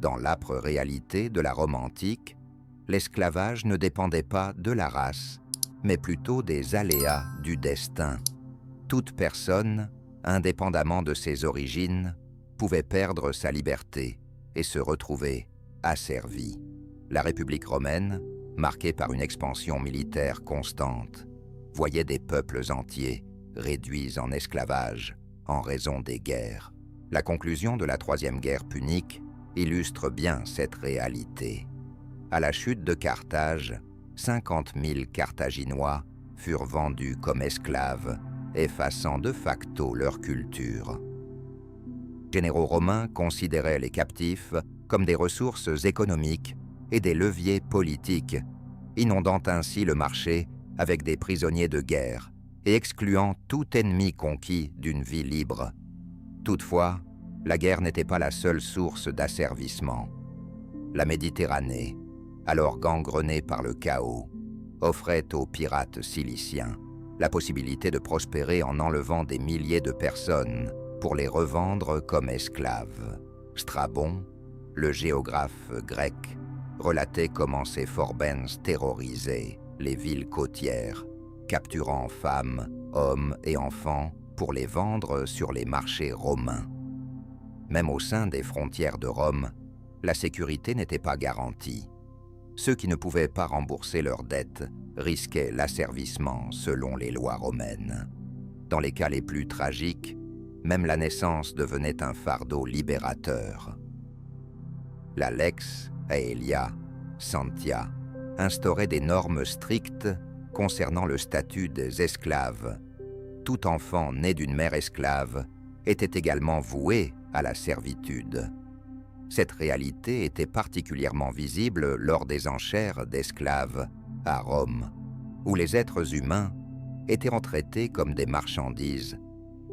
Dans l'âpre réalité de la Rome antique, l'esclavage ne dépendait pas de la race, mais plutôt des aléas du destin. Toute personne, indépendamment de ses origines, pouvait perdre sa liberté et se retrouver asservie. La République romaine, marquée par une expansion militaire constante, voyait des peuples entiers réduits en esclavage en raison des guerres. La conclusion de la Troisième Guerre punique illustre bien cette réalité. À la chute de Carthage, 50 000 Carthaginois furent vendus comme esclaves, effaçant de facto leur culture. Les généraux romains considéraient les captifs comme des ressources économiques et des leviers politiques, inondant ainsi le marché avec des prisonniers de guerre et excluant tout ennemi conquis d'une vie libre. Toutefois, la guerre n'était pas la seule source d'asservissement. La Méditerranée, alors gangrenée par le chaos, offrait aux pirates ciliciens la possibilité de prospérer en enlevant des milliers de personnes pour les revendre comme esclaves. Strabon, le géographe grec, relatait comment ces forbens terrorisaient les villes côtières, capturant femmes, hommes et enfants pour les vendre sur les marchés romains. Même au sein des frontières de Rome, la sécurité n'était pas garantie. Ceux qui ne pouvaient pas rembourser leurs dettes risquaient l'asservissement selon les lois romaines. Dans les cas les plus tragiques, même la naissance devenait un fardeau libérateur. La Lex Aelia Santia instaurait des normes strictes concernant le statut des esclaves. Tout enfant né d'une mère esclave était également voué à la servitude. Cette réalité était particulièrement visible lors des enchères d'esclaves à Rome, où les êtres humains étaient traités comme des marchandises,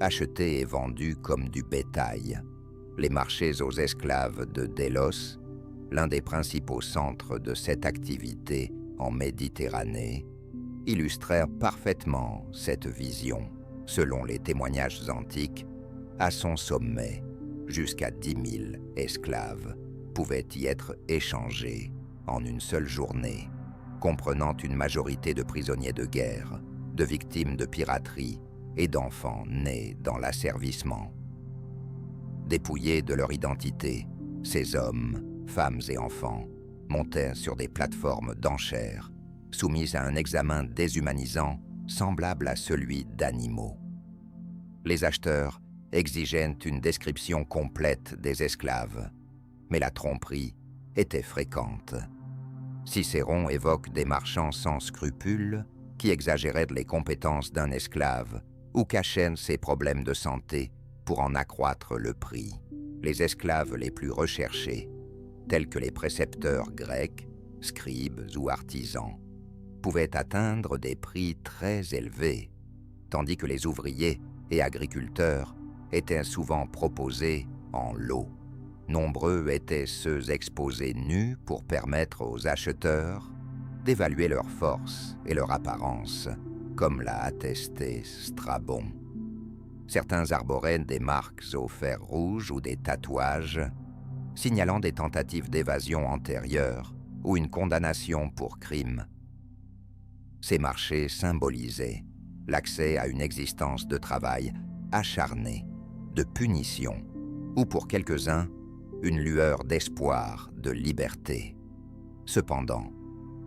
achetés et vendus comme du bétail. Les marchés aux esclaves de Délos, l'un des principaux centres de cette activité en Méditerranée, illustrèrent parfaitement cette vision. Selon les témoignages antiques, à son sommet, jusqu'à 10 000 esclaves pouvaient y être échangés en une seule journée, comprenant une majorité de prisonniers de guerre, de victimes de piraterie et d'enfants nés dans l'asservissement. Dépouillés de leur identité, ces hommes, femmes et enfants montaient sur des plateformes d'enchères, soumises à un examen déshumanisant semblable à celui d'animaux. Les acheteurs exigeaient une description complète des esclaves, mais la tromperie était fréquente. Cicéron évoque des marchands sans scrupules qui exagéraient les compétences d'un esclave ou cachaient ses problèmes de santé pour en accroître le prix. Les esclaves les plus recherchés, tels que les précepteurs grecs, scribes ou artisans, pouvaient atteindre des prix très élevés, tandis que les ouvriers et agriculteurs étaient souvent proposés en lot. Nombreux étaient ceux exposés nus pour permettre aux acheteurs d'évaluer leur force et leur apparence, comme l'a attesté Strabon. Certains arboraient des marques au fer rouge ou des tatouages, signalant des tentatives d'évasion antérieures ou une condamnation pour crime. Ces marchés symbolisaient l'accès à une existence de travail acharné, de punition, ou pour quelques-uns, une lueur d'espoir, de liberté. Cependant,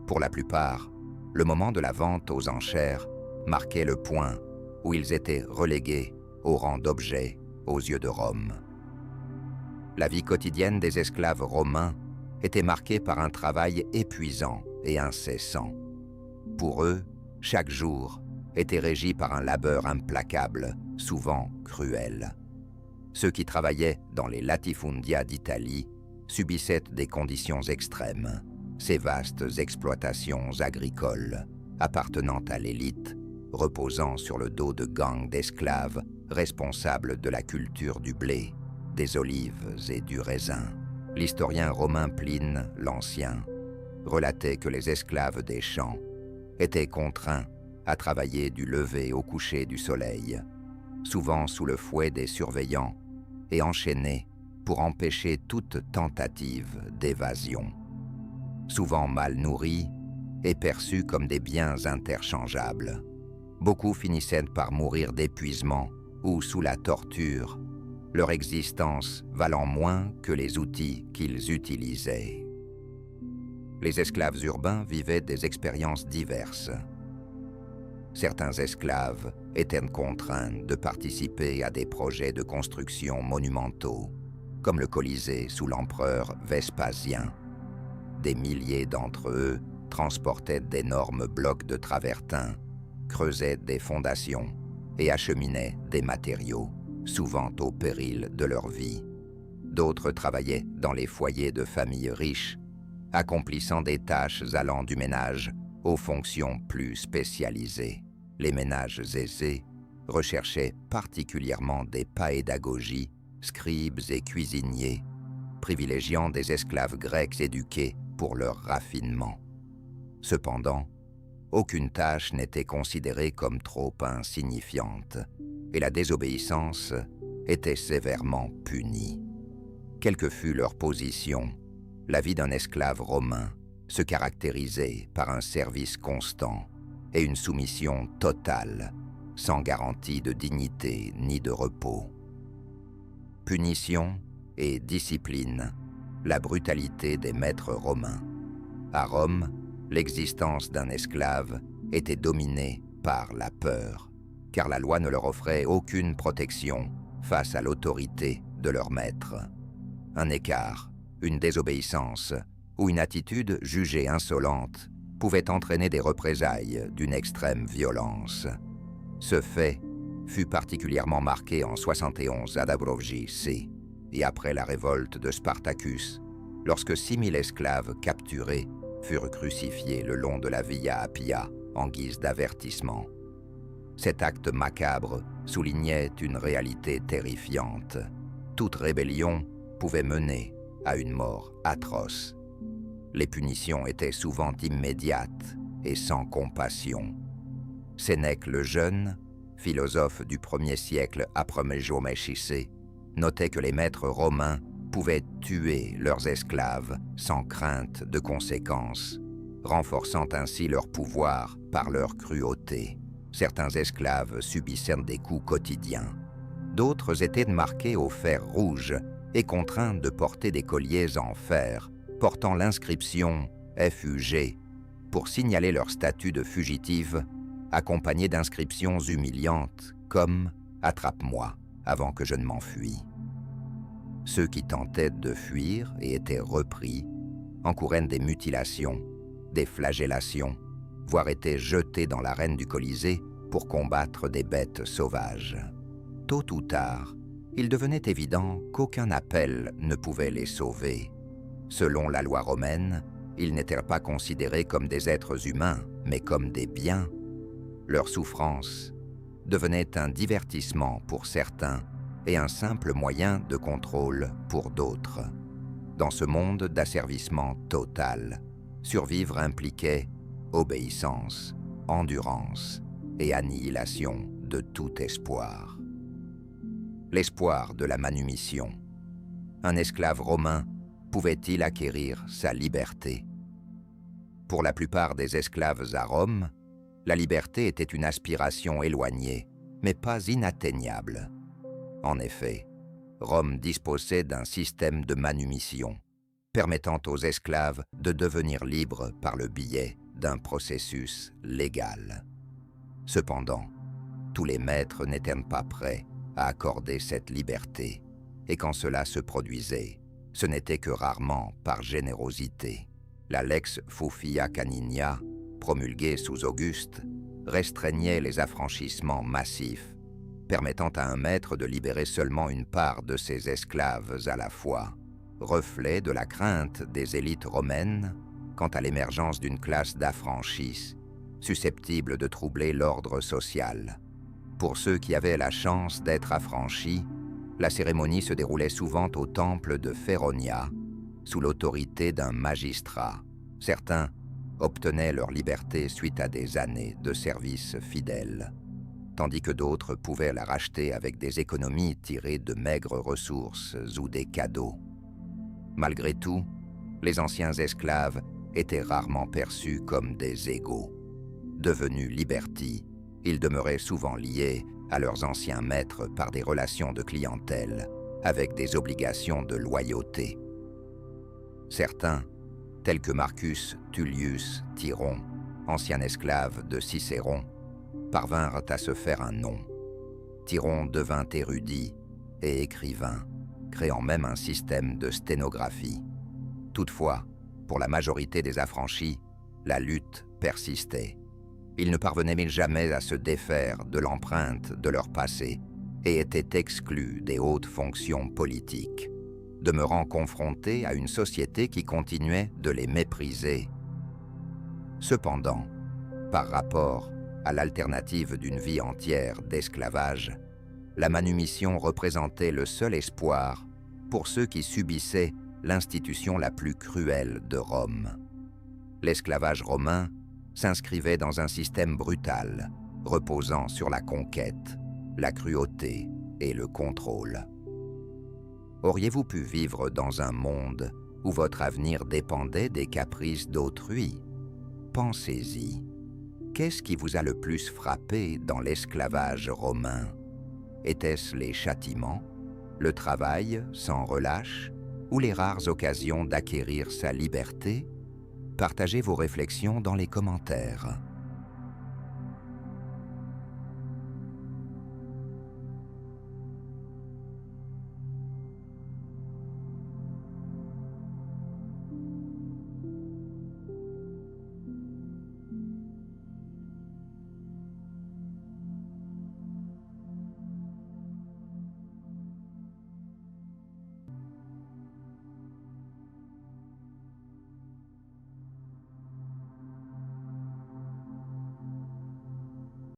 pour la plupart, le moment de la vente aux enchères marquait le point où ils étaient relégués au rang d'objets aux yeux de Rome. La vie quotidienne des esclaves romains était marquée par un travail épuisant et incessant. Pour eux, chaque jour était régi par un labeur implacable, souvent cruel. Ceux qui travaillaient dans les latifundia d'Italie subissaient des conditions extrêmes, ces vastes exploitations agricoles appartenant à l'élite, reposant sur le dos de gangs d'esclaves responsables de la culture du blé, des olives et du raisin. L'historien romain Pline l'Ancien relatait que les esclaves des champs étaient contraints à travailler du lever au coucher du soleil, souvent sous le fouet des surveillants et enchaînés pour empêcher toute tentative d'évasion. Souvent mal nourris et perçus comme des biens interchangeables, beaucoup finissaient par mourir d'épuisement ou sous la torture, leur existence valant moins que les outils qu'ils utilisaient. Les esclaves urbains vivaient des expériences diverses. Certains esclaves étaient contraints de participer à des projets de construction monumentaux, comme le Colisée sous l'empereur Vespasien. Des milliers d'entre eux transportaient d'énormes blocs de travertin, creusaient des fondations et acheminaient des matériaux, souvent au péril de leur vie. D'autres travaillaient dans les foyers de familles riches, accomplissant des tâches allant du ménage aux fonctions plus spécialisées. Les ménages aisés recherchaient particulièrement des paédagogies, scribes et cuisiniers, privilégiant des esclaves grecs éduqués pour leur raffinement. Cependant, aucune tâche n'était considérée comme trop insignifiante, et la désobéissance était sévèrement punie. Quelle que fût leur position, la vie d'un esclave romain se caractérisait par un service constant et une soumission totale, sans garantie de dignité ni de repos. Punition et discipline, la brutalité des maîtres romains. À Rome, l'existence d'un esclave était dominée par la peur, car la loi ne leur offrait aucune protection face à l'autorité de leur maître. Un écart, une désobéissance ou une attitude jugée insolente pouvait entraîner des représailles d'une extrême violence. Ce fait fut particulièrement marqué en 71 à Dabrovji et après la révolte de Spartacus, lorsque 6000 esclaves capturés furent crucifiés le long de la Via Appia en guise d'avertissement. Cet acte macabre soulignait une réalité terrifiante. Toute rébellion pouvait mener à une mort atroce. Les punitions étaient souvent immédiates et sans compassion. Sénèque le Jeune, philosophe du 1er siècle après Méjoméchissé, notait que les maîtres romains pouvaient tuer leurs esclaves sans crainte de conséquences, renforçant ainsi leur pouvoir par leur cruauté. Certains esclaves subissaient des coups quotidiens. D'autres étaient marqués au fer rouge et contraints de porter des colliers en fer, portant l'inscription « FUG » pour signaler leur statut de fugitive, accompagné d'inscriptions humiliantes comme « Attrape-moi avant que je ne m'enfuie ». Ceux qui tentaient de fuir et étaient repris encouraient des mutilations, des flagellations, voire étaient jetés dans l'arène du Colisée pour combattre des bêtes sauvages. Tôt ou tard, il devenait évident qu'aucun appel ne pouvait les sauver. Selon la loi romaine, ils n'étaient pas considérés comme des êtres humains, mais comme des biens. Leur souffrance devenait un divertissement pour certains et un simple moyen de contrôle pour d'autres. Dans ce monde d'asservissement total, survivre impliquait obéissance, endurance et annihilation de tout espoir. L'espoir de la manumission. Un esclave romain pouvait-il acquérir sa liberté? Pour la plupart des esclaves à Rome, la liberté était une aspiration éloignée, mais pas inatteignable. En effet, Rome disposait d'un système de manumission, permettant aux esclaves de devenir libres par le biais d'un processus légal. Cependant, tous les maîtres n'étaient pas prêts à accorder cette liberté, et quand cela se produisait, ce n'était que rarement par générosité. La Lex Fufia Caninia, promulguée sous Auguste, restreignait les affranchissements massifs, permettant à un maître de libérer seulement une part de ses esclaves à la fois, reflet de la crainte des élites romaines quant à l'émergence d'une classe d'affranchis susceptible de troubler l'ordre social. Pour ceux qui avaient la chance d'être affranchis, la cérémonie se déroulait souvent au temple de Féronia, sous l'autorité d'un magistrat. Certains obtenaient leur liberté suite à des années de service fidèle, tandis que d'autres pouvaient la racheter avec des économies tirées de maigres ressources ou des cadeaux. Malgré tout, les anciens esclaves étaient rarement perçus comme des égaux. Devenus libertis, ils demeuraient souvent liés à leurs anciens maîtres par des relations de clientèle, avec des obligations de loyauté. Certains, tels que Marcus Tullius Thyron, ancien esclave de Cicéron, parvinrent à se faire un nom. Thyron devint érudit et écrivain, créant même un système de sténographie. Toutefois, pour la majorité des affranchis, la lutte persistait. Ils ne parvenaient jamais à se défaire de l'empreinte de leur passé et étaient exclus des hautes fonctions politiques, demeurant confrontés à une société qui continuait de les mépriser. Cependant, par rapport à l'alternative d'une vie entière d'esclavage, la manumission représentait le seul espoir pour ceux qui subissaient l'institution la plus cruelle de Rome. L'esclavage romain s'inscrivait dans un système brutal, reposant sur la conquête, la cruauté et le contrôle. Auriez-vous pu vivre dans un monde où votre avenir dépendait des caprices d'autrui? Pensez-y. Qu'est-ce qui vous a le plus frappé dans l'esclavage romain? Était-ce les châtiments, le travail sans relâche ou les rares occasions d'acquérir sa liberté? Partagez vos réflexions dans les commentaires.